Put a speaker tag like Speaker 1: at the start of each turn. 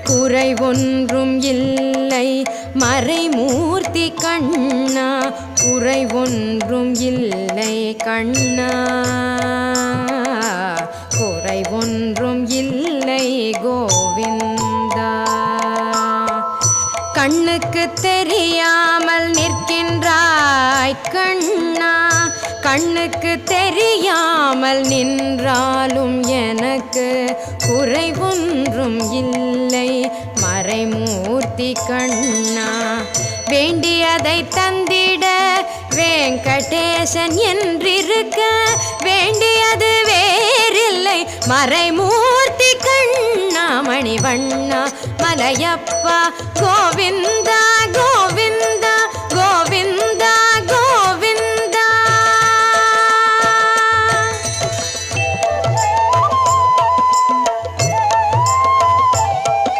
Speaker 1: குறை ஒன்றும் இல்லை மறைமூர்த்தி கண்ணா, குறை ஒன்றும் இல்லை கண்ணா, குறை ஒன்றும் இல்லை கோவிந்தா. கண்ணுக்கு தெரியாமல் நிற்கின்றாய் கண்ணா, கண்ணுக்கு தெரியாமல் நின்றாலும் எனக்கு குறை ஒன்றும் இல்லை மறைமூர்த்தி கண்ணா. வேண்டியதை தந்திட வெங்கடேசன் என்றிருக்க, வேண்டியது வேறில்லை மறைமூர்த்தி கண்ணா. மணிவண்ணா மலையப்பா கோவிந்தா கோவிந்தா.